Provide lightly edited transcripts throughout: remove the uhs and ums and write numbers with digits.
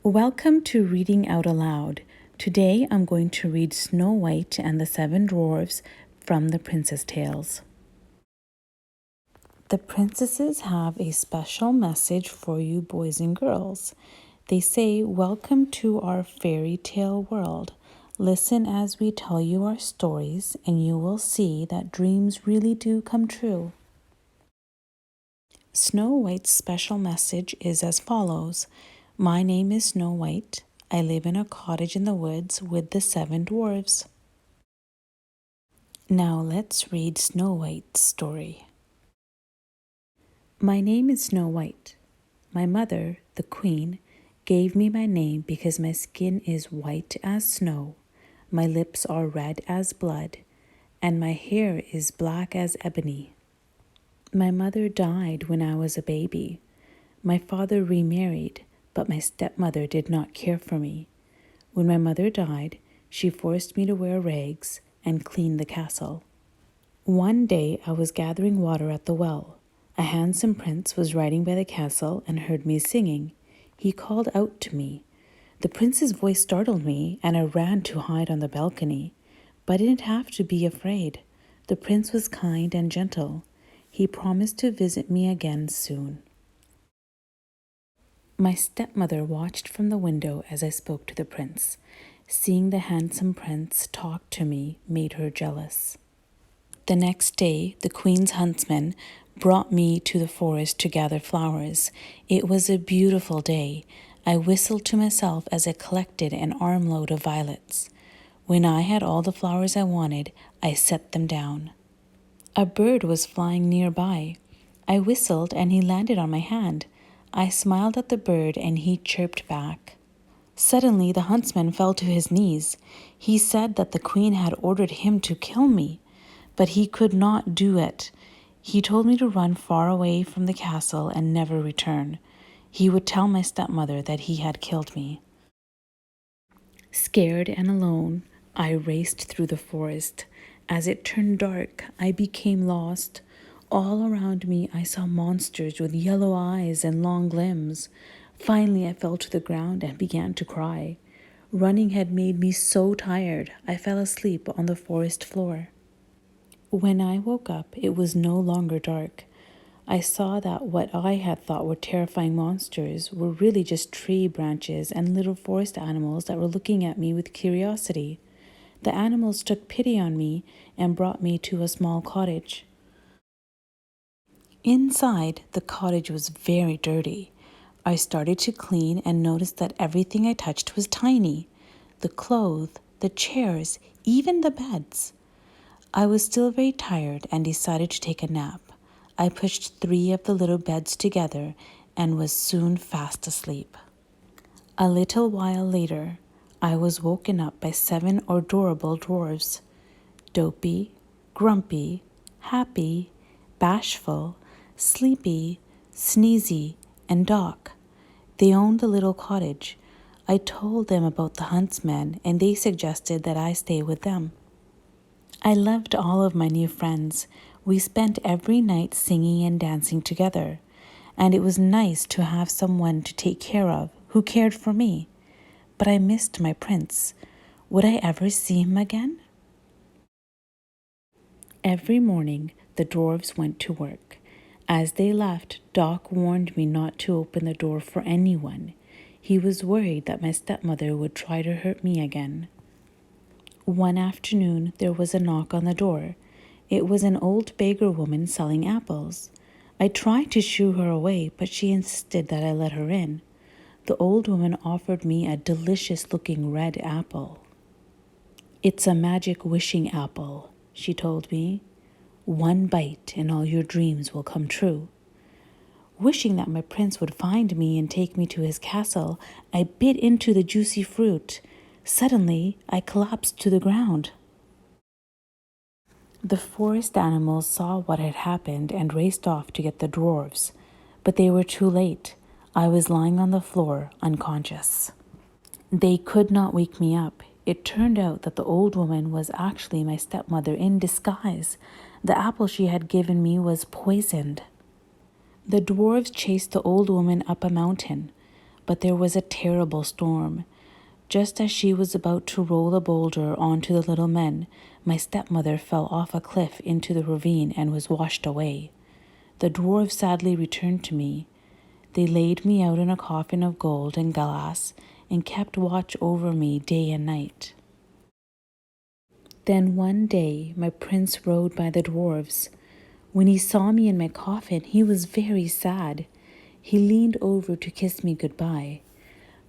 Welcome to Reading Out Aloud. Today I'm going to read Snow White and the Seven Dwarfs from the Princess Tales. The princesses have a special message for you boys and girls. They say, "Welcome to our fairy tale world. Listen as we tell you our stories, and you will see that dreams really do come true." Snow White's special message is as follows. My name is Snow White. I live in a cottage in the woods with the seven dwarfs. Now let's read Snow White's story. My name is Snow White. My mother, the queen, gave me my name because my skin is white as snow, my lips are red as blood, and my hair is black as ebony. My mother died when I was a baby. My father remarried, but my stepmother did not care for me. When my mother died, she forced me to wear rags and clean the castle. One day I was gathering water at the well. A handsome prince was riding by the castle and heard me singing. He called out to me. The prince's voice startled me, and I ran to hide on the balcony. But I didn't have to be afraid. The prince was kind and gentle. He promised to visit me again soon. My stepmother watched from the window as I spoke to the prince. Seeing the handsome prince talk to me made her jealous. The next day, the queen's huntsman brought me to the forest to gather flowers. It was a beautiful day. I whistled to myself as I collected an armload of violets. When I had all the flowers I wanted, I set them down. A bird was flying nearby. I whistled and he landed on my hand. I smiled at the bird and he chirped back. Suddenly, the huntsman fell to his knees. He said that the queen had ordered him to kill me, but he could not do it. He told me to run far away from the castle and never return. He would tell my stepmother that he had killed me. Scared and alone, I raced through the forest. As it turned dark, I became lost. All around me, I saw monsters with yellow eyes and long limbs. Finally, I fell to the ground and began to cry. Running had made me so tired, I fell asleep on the forest floor. When I woke up, it was no longer dark. I saw that what I had thought were terrifying monsters were really just tree branches and little forest animals that were looking at me with curiosity. The animals took pity on me and brought me to a small cottage. Inside, the cottage was very dirty. I started to clean and noticed that everything I touched was tiny. The clothes, the chairs, even the beds. I was still very tired and decided to take a nap. I pushed 3 of the little beds together and was soon fast asleep. A little while later, I was woken up by 7 adorable dwarfs. Dopey, grumpy, happy, bashful, sleepy, sneezy, and Doc. They owned the little cottage. I told them about the Huntsman, and they suggested that I stay with them. I loved all of my new friends. We spent every night singing and dancing together, and it was nice to have someone to take care of who cared for me. But I missed my prince. Would I ever see him again? Every morning, the dwarves went to work. As they left, Doc warned me not to open the door for anyone. He was worried that my stepmother would try to hurt me again. One afternoon, there was a knock on the door. It was an old beggar woman selling apples. I tried to shoo her away, but she insisted that I let her in. The old woman offered me a delicious-looking red apple. "It's a magic wishing apple," she told me. "One bite and all your dreams will come true." Wishing that my prince would find me and take me to his castle, I bit into the juicy fruit. Suddenly, I collapsed to the ground. The forest animals saw what had happened and raced off to get the dwarves, but they were too late. I was lying on the floor, unconscious. They could not wake me up. It turned out that the old woman was actually my stepmother in disguise. The apple she had given me was poisoned. The dwarves chased the old woman up a mountain, But there was a terrible storm. Just as she was about to roll a boulder onto the little men, my stepmother fell off a cliff into the ravine and was washed away. The dwarves sadly returned to me. They laid me out in a coffin of gold and glass and kept watch over me day and night. Then one day my prince rode by the dwarves. When he saw me in my coffin, he was very sad. He leaned over to kiss me goodbye.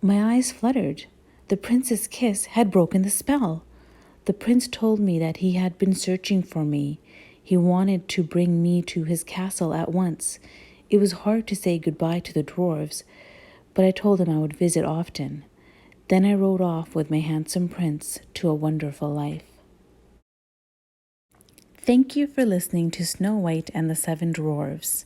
My eyes fluttered. The prince's kiss had broken the spell. The prince told me that he had been searching for me. He wanted to bring me to his castle at once. It was hard to say goodbye to the dwarves, but I told him I would visit often. Then I rode off with my handsome prince to a wonderful life. Thank you for listening to Snow White and the Seven Dwarfs.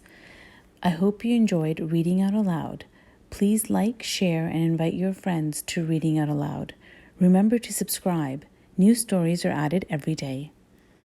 I hope you enjoyed reading out aloud. Please like, share, and invite your friends to Reading Out Aloud. Remember to subscribe. New stories are added every day.